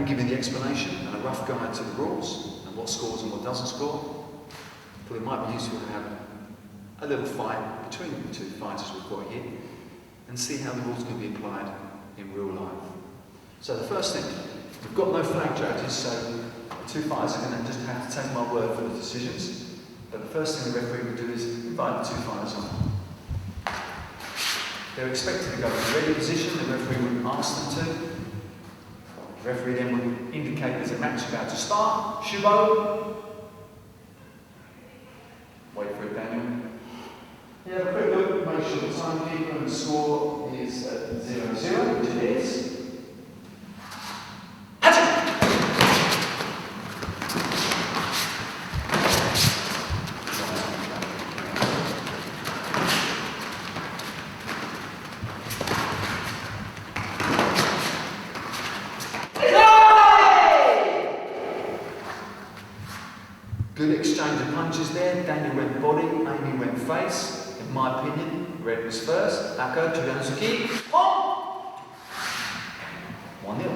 Having given the explanation and a rough guide to the rules and what scores and what doesn't score, I thought it might be useful to have a little fight between the two fighters we've got here and see how the rules can be applied in real life. So the first thing, we've got no flag judges, so the two fighters are going to just have to take my word for the decisions. But the first thing the referee would do is invite the two fighters on. They're expected to go in a ready position, the referee would ask them to. The referee then would indicate there's a match about to start. Shikon. Wait for it, Daniel. Yeah, have a quick look, make sure the timekeeper and the score is at 0-0, which it is. Good exchange of punches there. Daniel went body, Amy went face. In my opinion, red was first. Aka, Juliansuki. 1-0.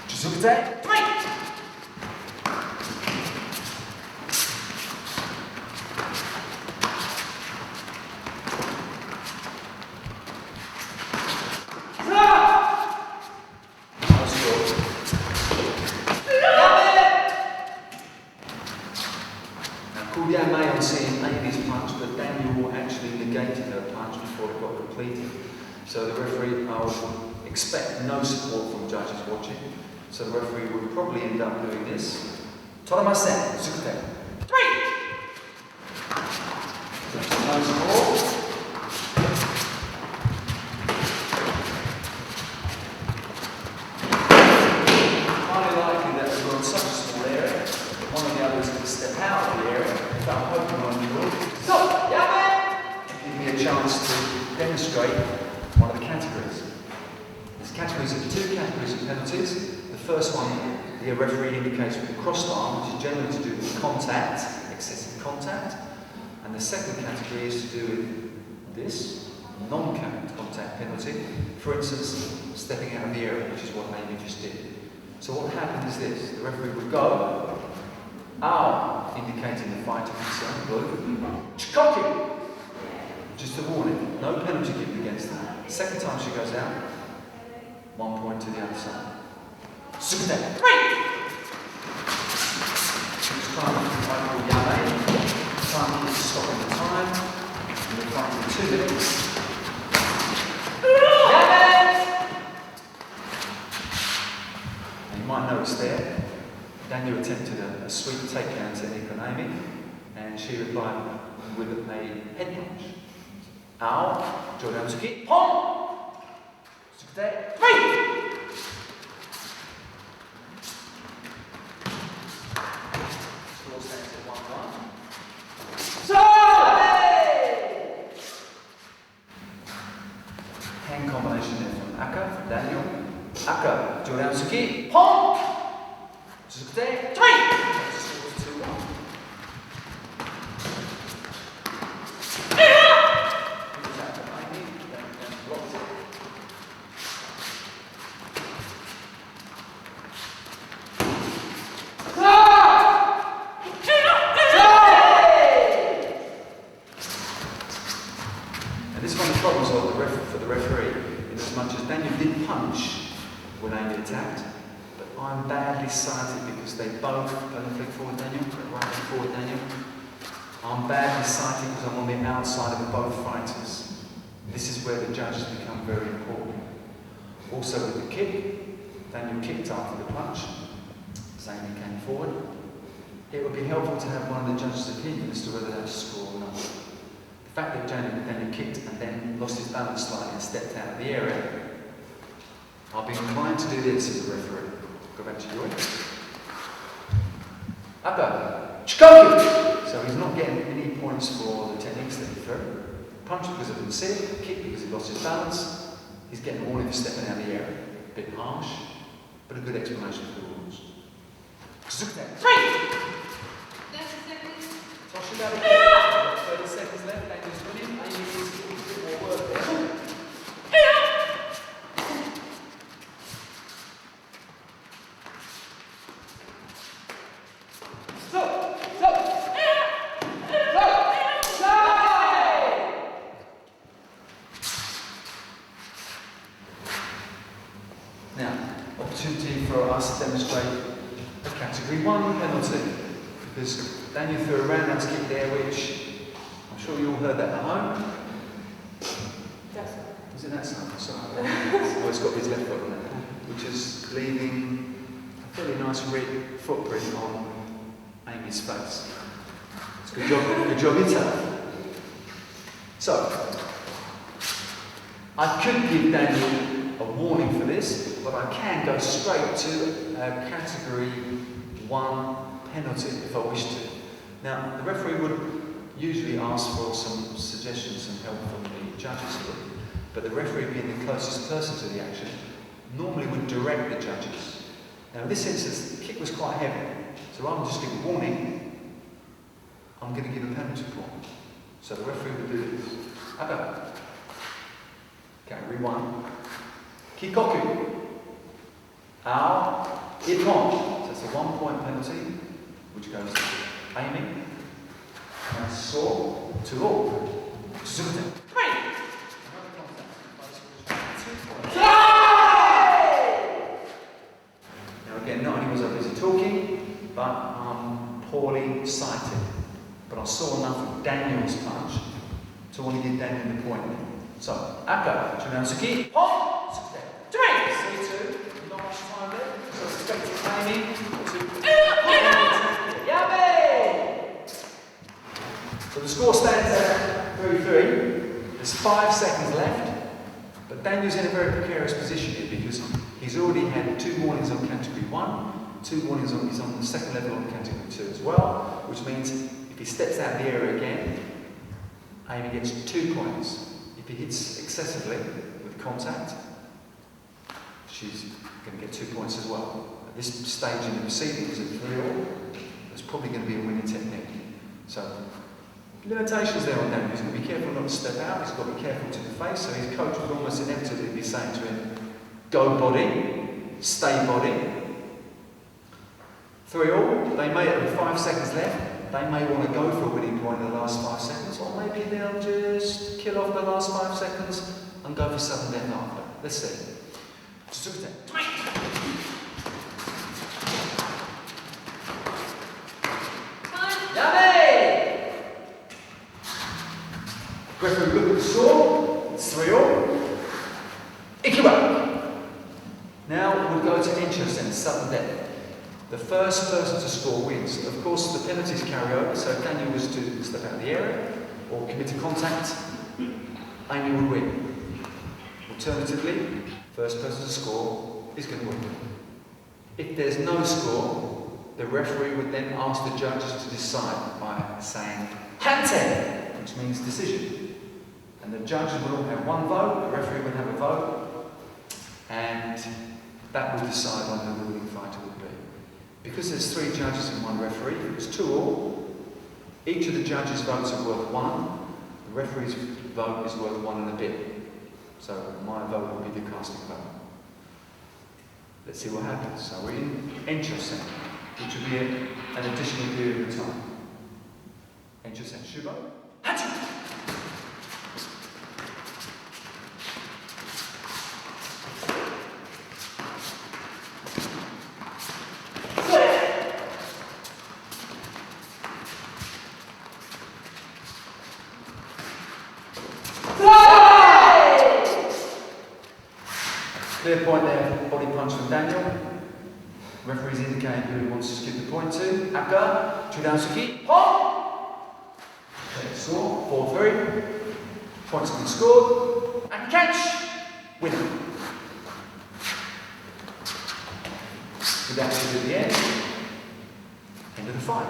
Juzukute, 3! Kuya may on seeing Amy's punch, but Daniel actually negated her punch before it got completed. So the referee, I would expect no support from judges watching. So the referee would probably end up doing this. Toramasen, Zukute. 3! No score. Highly likely that we're on such a small area that one of the others can step out of the area. I'm hoping on you will. So, give me a chance to demonstrate one of the categories. There's categories of two categories of penalties. The first one, the referee indicates with the crossed arm, which is generally to do with contact, excessive contact. And the second category is to do with this, non-contact penalty. For instance, stepping out of the area, which is what Amy just did. So what happened is this, the referee would go, indicating the fighter concern, blue. Shikon! Just a warning, no penalty given against that. Second time she goes out, 1 point to the other side. Sukute, 3! Each time I call Yame, time is stopping the time. We're fighting in 2 minutes. And you might notice there, Daniel attempted a sweet takedown technique on Amy, and she replied with a head punch. Ao, Juliansuki, Pong! Sukute, 3! Score stands at 1-1. So! Hand combination there from Aka, from Daniel. Aka, Juliansuki, Pong! Juzukute, 3! And this is one of the problems for the referee, in as much as Daniel did punch when Amy attacked, but I'm badly sighted because they both, don't flick forward Daniel, right forward Daniel. I'm badly sighted because I'm on the outside of both fighters. This is where the judges become very important. Also with the kick, Daniel kicked after the punch, as Amy came forward. It would be helpful to have one of the judges' opinion as to whether that's a score or not. The fact that Daniel kicked and then lost his balance slightly and stepped out of the area, I'll be inclined to do this as a referee. Go back to your Upper, Shikon! So he's not getting any points for the techniques that he threw. Punch because of the sit, kick because he lost his balance. He's getting all of his stepping out of the area. A bit harsh, but a good explanation for the rules. 3! 30 seconds. Tosh it out again. 30 seconds left. Daniel's winning. Amy needs a bit more work there. demonstrate a category 1 penalty. Because Daniel threw a roundhouse kick there, which I'm sure you all heard that at home. Is it that side? Sorry. Oh, it's got his left foot on it, which is leaving a fairly nice red footprint on Amy's face. It's good job, Ita. So, I could give Daniel a warning for this, but I can go straight to a category 1 penalty if I wish to. Now, the referee would usually ask for some suggestions, some help from the judges here. But the referee, being the closest person to the action, normally would direct the judges. Now in this instance, the kick was quite heavy, so rather than just give a warning, I'm going to give a penalty point. So the referee would do this. Okay. Category 1. Kikoku. Ao. Ipon. So it's a 1 point penalty, which goes to Amy. And score 2-all. Suzuki. Again, not only was I busy talking, but I'm poorly sighted. But I saw enough of Daniel's punch to want to give Daniel the point. So, Aka, Chunansuki, hop, 3, C2, not much time there. So expected timing to Yabe! So the score stands at 3-3. There's 5 seconds left, but Daniel's in a very precarious position here because he's already had 2 warnings on category 1, 2 warnings he's on the second level on category 2 as well, which means if he steps out of the area again, Amy gets 2 points. If he hits excessively with contact, she's going to get 2 points as well. At this stage in the proceedings at 3-all, there's probably going to be a winning technique. So, limitations there on Daniel. He's got to be careful not to step out, he's got to be careful to the face, so his coach would almost inevitably be saying to him, go body, stay body. 3-all, they may have 5 seconds left, they may want to go for a winning point in the last 5 seconds, or maybe they'll just kill off the last 5 seconds and go for sudden death after. Let's see. Yummy! Referee look at the score, it's 3-all. Ikiwa! Now we'll go to interest and sudden death. The first person to score wins. Of course, the penalties carry over, so if Daniel was to step out of the area or commit a contact, Amy would win. Alternatively, first person to score is going to win. If there's no score, the referee would then ask the judges to decide by saying Hante, which means decision. And the judges will all have 1 vote, the referee would have a vote, and that will decide on who the winning fighter would be. Because there's 3 judges and 1 referee, it was 2-all. Each of the judges' votes are worth 1. The referee's vote is worth 1 and a bit. So my vote will be the casting vote. Let's see what happens. So we're in interest, which will be an additional period of time. Interest Shubo. Hatchet! Clear point there, body punch from Daniel. Referee's indicating who he wants to give the point to. Aka, Chudansuki, hop! Okay, score, 4-3. Points have been scored. And catch! Winner. Good action at the end. End of the fight.